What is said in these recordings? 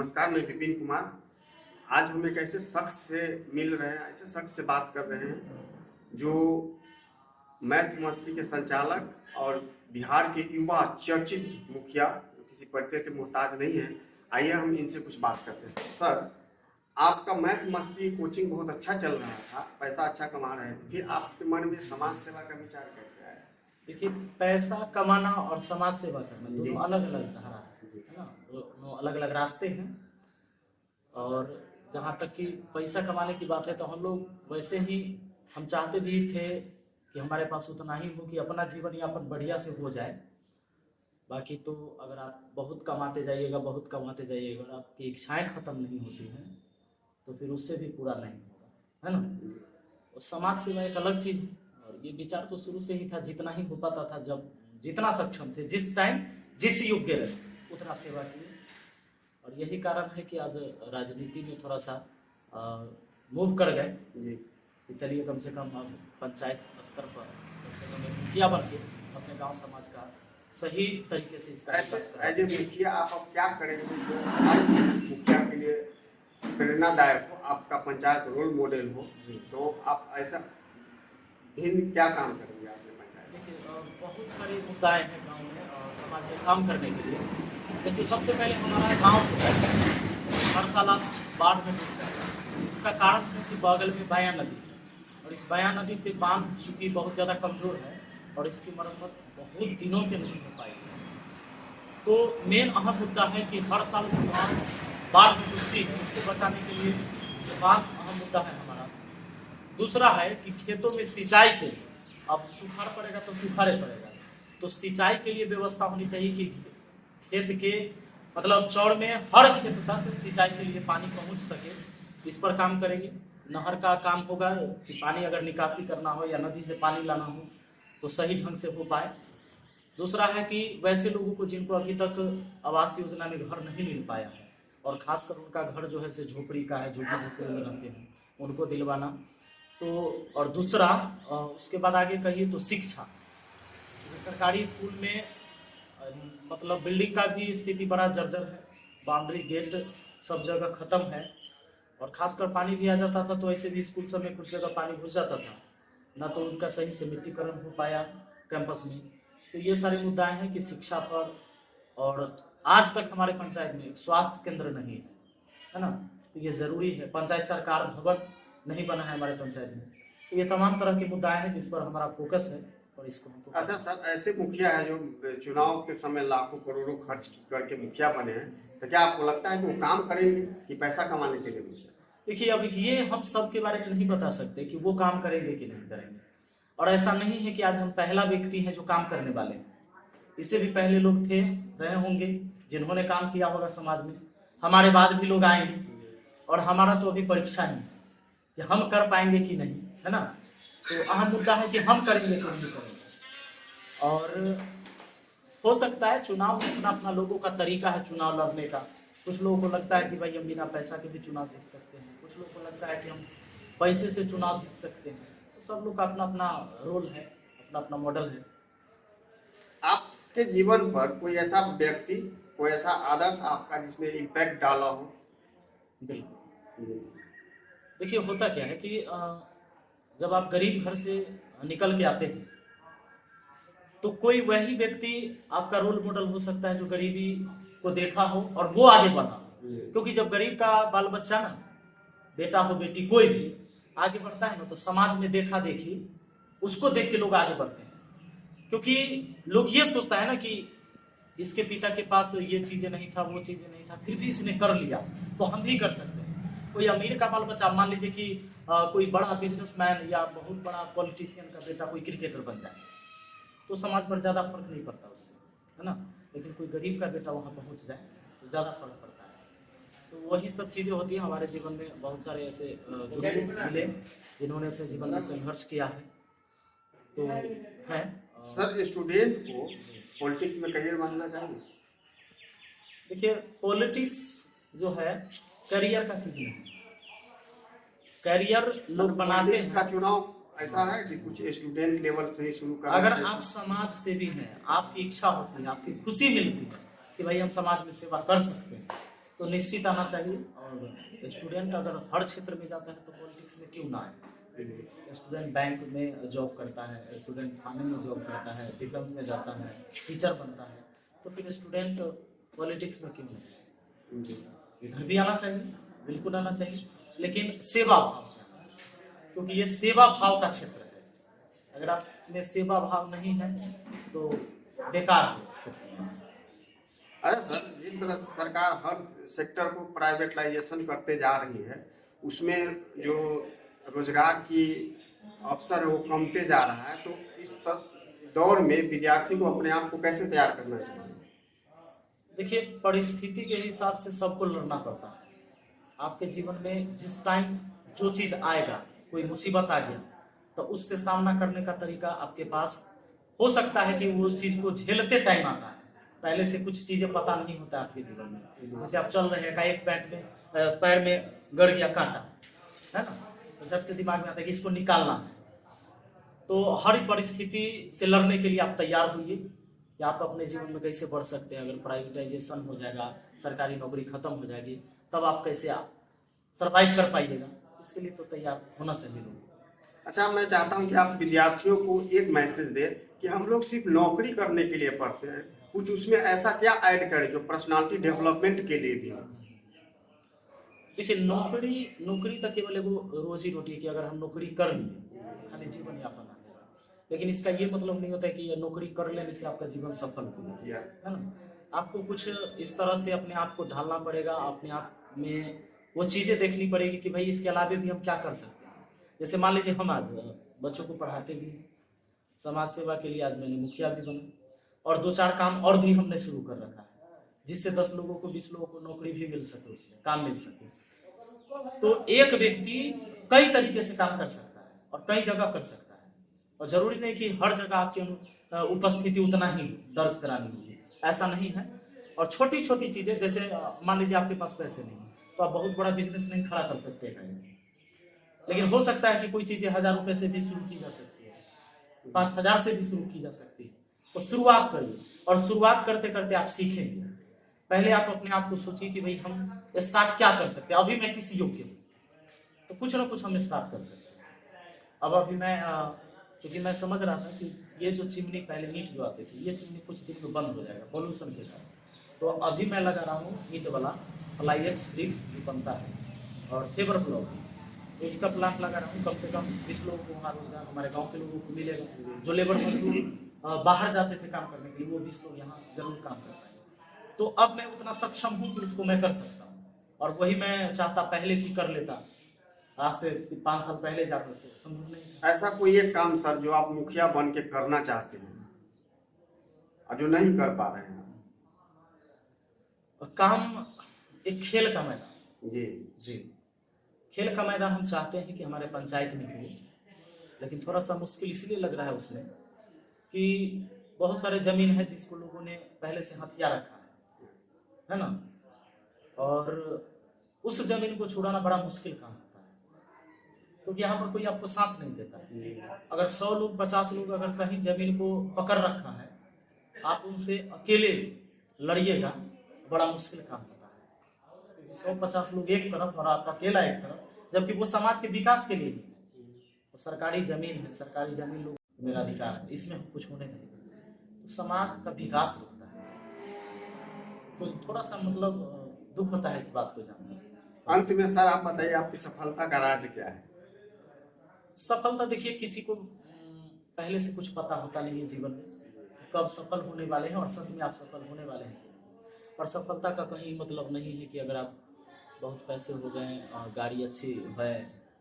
नमस्कार, मैं विपिन कुमार। आज हम एक ऐसे शख्स से मिल रहे हैं, ऐसे शख्स से बात कर रहे हैं जो मैथ मस्ती के संचालक और बिहार के युवा चर्चित मुखिया, जो किसी परिचय के मोहताज नहीं है। आइए हम इनसे कुछ बात करते हैं। सर, आपका मैथ मस्ती कोचिंग बहुत अच्छा चल रहा था, पैसा अच्छा कमा रहे थे, फिर आपके मन में समाज सेवा का विचार कैसे आया? देखिए, पैसा कमाना और समाज सेवा करना दोनों अलग अलग धारा है ना, दोनों अलग अलग रास्ते हैं। और जहाँ तक कि पैसा कमाने की बात है तो हम लोग वैसे ही हम चाहते भी थे कि हमारे पास उतना ही हो कि अपना जीवन यापन बढ़िया से हो जाए। बाकी तो अगर आप बहुत कमाते जाइएगा और आपकी इच्छाएं खत्म नहीं होती हैं तो फिर उससे भी पूरा नहीं होगा, है ना। और समाज सेवा एक अलग चीज है और ये विचार तो शुरू से ही था, जितना ही हो पाता था, जब जितना सक्षम थे, जिस टाइम जिस योग्य रहे उतना सेवा किए। और यही कारण है कि आज राजनीति में थोड़ा सा मूव कर गए कि चलिए कम से कम अब पंचायत स्तर पर कम से कम मुखिया बन के अपने गांव समाज का सही तरीके से इसका एज ए मुखिया आप अब क्या करेंगे जो मुखिया के लिए प्रेरणादायक हो, आपका पंचायत रोल मॉडल हो जी, तो आप ऐसा भिन्न क्या काम करेंगे आपने पंचायत? देखिए, बहुत सारे मुद्दाएं हैं गांव में समाज में काम करने के लिए। जैसे सबसे पहले हमारा गांव जो है हर साल बाढ़ में डूबता है। इसका कारण है कि बगल में बाया नदी है और इस बाया नदी से बांध चूंकि बहुत ज़्यादा कमजोर है और इसकी मरम्मत बहुत दिनों से नहीं हो पाई। तो मेन अहम मुद्दा है कि हर साल जो बाढ़ में डूबती है उसको बचाने के लिए बांध अहम मुद्दा है हमारा। दूसरा है कि खेतों में सिंचाई के लिए अब सुखाड़ पड़ेगा तो सुखाड़े पड़ेगा, तो सिंचाई के लिए व्यवस्था होनी चाहिए कि खेत के मतलब चौड़ में हर खेत तक सिंचाई के लिए पानी पहुंच सके। इस पर काम करेंगे। नहर का काम होगा कि पानी अगर निकासी करना हो या नदी से पानी लाना हो तो सही ढंग से हो पाए। दूसरा है कि वैसे लोगों को जिनको अभी तक आवास योजना में घर नहीं मिल पाया है और खासकर उनका घर जो है से झोपड़ी का है, झोपड़ी में रहते हैं, उनको दिलवाना। तो और दूसरा उसके बाद आगे कहिए तो शिक्षा। सरकारी स्कूल में मतलब बिल्डिंग का भी स्थिति बड़ा जर्जर है, बाउंड्री गेट सब जगह खत्म है और खासकर पानी भी आ जाता था तो ऐसे भी स्कूल सब में कुछ जगह पानी घुस जाता था, ना तो उनका सही से मिट्टीकरण हो पाया कैंपस में। तो ये सारे मुद्दाएं हैं कि शिक्षा पर, और आज तक हमारे पंचायत में स्वास्थ्य केंद्र नहीं है ना, तो ये जरूरी है। पंचायत सरकार भवन नहीं बना है हमारे पंचायत में। तो ये तमाम तरह के मुद्दाएं हैं जिस पर हमारा फोकस है और इसको हमको। अच्छा सर, ऐसे मुखिया है जो चुनाव के समय लाखों करोड़ों खर्च करके मुखिया बने हैं, तो क्या आपको लगता है कि वो काम करेंगे कि पैसा कमाने के लिए मुखिया? देखिए, अब ये हम सब के बारे में नहीं बता सकते कि वो काम करेंगे कि नहीं करेंगे। और ऐसा नहीं है कि आज हम पहला व्यक्ति हैं जो काम करने वाले हैं। इससे भी पहले लोग थे, रहे होंगे, जिन्होंने काम किया होगा समाज में। हमारे बाद भी लोग आएंगे और हमारा तो अभी परीक्षा है कि हम कर पाएंगे कि नहीं, है ना। तो अहम मुद्दा है कि हम करेंगे कि नहीं करेंगे। और हो सकता है चुनाव में अपना अपना लोगों का तरीका है चुनाव लड़ने का। कुछ लोगों को लगता है कि भाई हम बिना पैसा के भी चुनाव जीत सकते हैं, कुछ लोगों को लगता है कि हम पैसे से चुनाव जीत सकते हैं। तो सब लोग का अपना अपना रोल है, अपना अपना मॉडल है। आपके जीवन पर कोई ऐसा व्यक्ति, कोई ऐसा आदर्श आपका जिसने इम्पैक्ट डाला हो? बिल्कुल। देखिए, होता क्या है कि जब आप गरीब घर से निकल के आते हैं तो कोई वही व्यक्ति आपका रोल मॉडल हो सकता है जो गरीबी को देखा हो और वो आगे बढ़ा। क्योंकि जब गरीब का बाल बच्चा ना, बेटा हो बेटी कोई भी आगे बढ़ता है ना, तो समाज में देखा देखी उसको देख के लोग आगे बढ़ते हैं। क्योंकि लोग ये सोचता है ना कि इसके पिता के पास ये चीजें नहीं था, वो चीजें नहीं था, फिर भी इसने कर लिया तो हम भी कर सकते हैं। कोई अमीर का बाल बच्चा, मान लीजिए कि कोई बड़ा बिजनेसमैन या बहुत बड़ा पॉलिटिशियन का बेटा कोई क्रिकेटर बन जाए तो समाज पर ज्यादा फर्क नहीं पड़ता उससे, है ना। लेकिन कोई गरीब का बेटा वहां पहुंच जाए तो ज्यादा फर्क पड़ता है। तो वही सब चीजें होती हैं हमारे जीवन में। बहुत सारे ऐसे गुरु मिले जिन्होंने अपने जीवन में संघर्ष किया है। तो है सर, स्टूडेंट को पॉलिटिक्स में करियर बनना चाहिए? देखिए, पॉलिटिक्स जो है करियर का चीज नहीं। करियर लोग बनाते हैं। का चुनाव ऐसा है कि कुछ स्टूडेंट लेवल से ही शुरू करना। अगर आप समाज से भी हैं, आपकी इच्छा होती है, आपकी खुशी मिलती है कि भाई हम समाज में सेवा कर सकते हैं, तो निश्चित आना चाहिए। और स्टूडेंट अगर हर क्षेत्र में जाता है तो पॉलिटिक्स में क्यों ना आए। स्टूडेंट बैंक में जॉब करता है, स्टूडेंट थाने में जॉब करता है, डिफेंस में जाता है, टीचर बनता है, तो फिर स्टूडेंट पॉलिटिक्स में क्यों नहीं। इधर भी आना चाहिए, बिल्कुल आना चाहिए, लेकिन सेवा भाव से आना चाहिए, क्योंकि ये सेवा भाव का क्षेत्र है। अगर आप में सेवा भाव नहीं है तो बेकार है। अच्छा सर, जिस तरह से सरकार हर सेक्टर को प्राइवेटाइजेशन करते जा रही है, उसमें जो रोजगार की अवसर है वो कमते जा रहा है, तो इस दौर में विद्यार्थी को अपने आप को कैसे तैयार करना चाहिए? देखिए, परिस्थिति के हिसाब से सबको लड़ना पड़ता है। आपके जीवन में जिस टाइम जो चीज आएगा, कोई मुसीबत आ गया, तो उससे सामना करने का तरीका आपके पास हो सकता है कि वो चीज को झेलते टाइम आता है। पहले से कुछ चीजें पता नहीं होता आपके जीवन में, जैसे आप चल रहे हैं, का एक पैर में गड़ गया कांटा, है ना, तो झट से दिमाग में आता है कि इसको निकालना है। तो हर परिस्थिति से लड़ने के लिए आप तैयार होइए कि आप अपने जीवन में कैसे बढ़ सकते हैं। अगर प्राइवेटाइजेशन हो जाएगा, सरकारी नौकरी खत्म हो जाएगी, तब आप कैसे सरवाइव कर पाइएगा, इसके लिए तो तैयार होना चाहिए लोग। अच्छा, मैं चाहता हूं कि आप विद्यार्थियों को एक मैसेज दें कि हम लोग सिर्फ नौकरी करने के लिए पढ़ते हैं, कुछ उसमें ऐसा क्या ऐड करें जो पर्सनालिटी डेवलपमेंट के लिए भी हो। देखिए, नौकरी तक केवल एगो रोजी रोटी की, अगर हम नौकरी कर लिए खाली जीवन यापन आ जाएगा, लेकिन इसका ये मतलब नहीं होता है कि ये नौकरी कर लेने से आपका जीवन सफल हो गया, है ना। आपको कुछ इस तरह से अपने आप को ढालना पड़ेगा, अपने आप में वो चीजें देखनी पड़ेगी कि भाई इसके अलावा भी हम क्या कर सकते हैं। जैसे मान लीजिए, हम आज बच्चों को पढ़ाते भी हैं, समाज सेवा के लिए आज मैंने मुखिया भी बना, और 2-4 काम और भी हमने शुरू कर रखा है, जिससे 10 लोगों को 20 लोगों को नौकरी भी मिल सके, उसमें काम मिल सके। तो एक व्यक्ति कई तरीके से काम कर सकता है और कई जगह कर सकता है, और जरूरी नहीं कि हर जगह आपकी उपस्थिति उतना ही दर्ज करानी होगी, ऐसा नहीं है। और छोटी छोटी चीजें, जैसे मान लीजिए आपके पास पैसे नहीं तो आप बहुत बड़ा बिजनेस नहीं खड़ा कर सकते हैं, लेकिन हो सकता है कि कोई चीजें 1000 रुपए से भी शुरू की जा सकती है, 5000 से भी शुरू की जा सकती है। तो शुरुआत करिए, और शुरुआत करते करते आप सीखेंगे। पहले आप अपने आप को सोचिए कि भाई हम स्टार्ट क्या कर सकते हैं, अभी मैं किस योग्य हूँ, तो कुछ ना कुछ हम स्टार्ट कर सकते हैं। अब अभी मैं चूंकि मैं समझ रहा था कि ये जो चिमनी पहले ईंट जो आती थी, ये चिमनी कुछ दिन में बंद हो जाएगा पॉल्यूशन के कारण, तो अभी मैं लगा रहा हूँ ईंट वाला फ्लाईएक्स ब्रिक्स भी बनता है और फेबर ब्लॉक, तो इसका प्लांट लगा रहा हूँ। कम से कम 20 लोगों को वहाँ रोजगार हमारे गाँव के लोगों को मिलेगा। जो लेबर मजदूर बाहर जाते थे काम करने के लिए, वो 20 लोग यहाँ जरूर काम कर पाएंगे। तो अब मैं उतना सक्षम हूँ कि उसको मैं कर सकता हूँ, और वही मैं चाहता पहले भी कर लेता, आज से 5 साल पहले जाकर तो संभव नहीं था। ऐसा कोई एक काम सर जो आप मुखिया बन के करना चाहते हैं और जो नहीं कर पा रहे हैं? काम एक खेल का मैदान। जी, खेल का मैदान हम चाहते हैं कि हमारे पंचायत में हो, लेकिन थोड़ा सा मुश्किल इसलिए लग रहा है उसमें कि बहुत सारे जमीन है जिसको लोगों ने पहले से हथिया रखा है ना, और उस जमीन को छुड़ाना बड़ा मुश्किल काम होता है, क्योंकि यहाँ पर कोई आपको साथ नहीं देता है। अगर 100 लोग 50 लोग अगर कहीं जमीन को पकड़ रखा है, आप उनसे अकेले लड़िएगा, बड़ा मुश्किल काम होता है। 150 लोग एक तरफ और आप अकेला एक तरफ, जबकि वो समाज के विकास के लिए ही है। तो सरकारी जमीन है, सरकारी जमीन लोग मेरा अधिकार है, इसमें कुछ होने नहीं, तो समाज का विकास होता है। तो थोड़ा सा मतलब दुख होता है इस बात को जानकर। अंत में सर आप बताइए, आपकी सफलता का राज क्या है? सफलता, देखिए, किसी को पहले से कुछ पता होता नहीं है जीवन में कब सफल होने वाले हैं, और सच में आप सफल होने वाले हैं। और सफलता का कहीं मतलब नहीं है कि अगर आप बहुत पैसे हो गए, गाड़ी अच्छी है,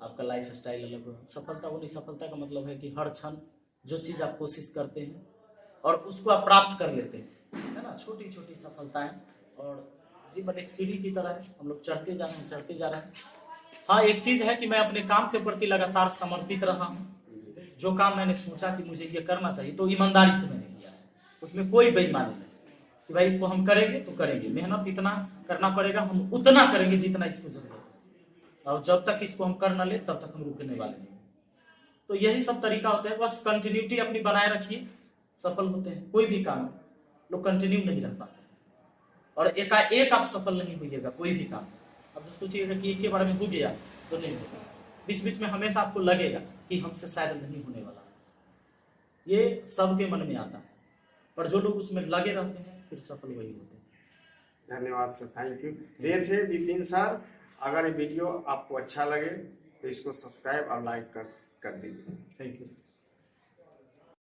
आपका लाइफ स्टाइल अलग हो, सफलता वो नहीं। सफलता का मतलब है कि हर क्षण जो चीज़ आप कोशिश करते हैं और उसको आप प्राप्त कर लेते हैं, है ना। छोटी छोटी सफलताएं, और जीवन एक सीढ़ी की तरह है, हम लोग चढ़ते जा रहे हैं। हाँ, एक चीज़ है कि मैं अपने काम के प्रति लगातार समर्पित रहा हूँ। जो काम मैंने सोचा कि मुझे ये करना चाहिए, तो ईमानदारी से मैंने किया है, उसमें कोई बेईमानी नहीं कि भाई इसको हम करेंगे तो करेंगे। मेहनत इतना करना पड़ेगा, हम उतना करेंगे जितना इसको जरूरत है, और जब तक इसको हम कर न ले तब तक हम रुकने वाले नहीं। तो यही सब तरीका होता है, बस कंटिन्यूटी अपनी बनाए रखिए, सफल होते हैं। कोई भी काम लोग कंटिन्यू नहीं रह पाते, और एकाएक आप सफल नहीं होइएगा कोई भी काम। अब जो सोचिएगा कि एक के बारे में हो गया तो नहीं होगा, बीच बीच में हमेशा आपको लगेगा कि हमसे शायद नहीं होने वाला। ये सबके मन में आता है, पर जो लोग उसमें लगे रहते हैं फिर सफल वही होते हैं। धन्यवाद सर, थैंक यू। ये थे विपिन सर। अगर ये वीडियो आपको अच्छा लगे तो इसको सब्सक्राइब और लाइक कर दीजिए। Thank you.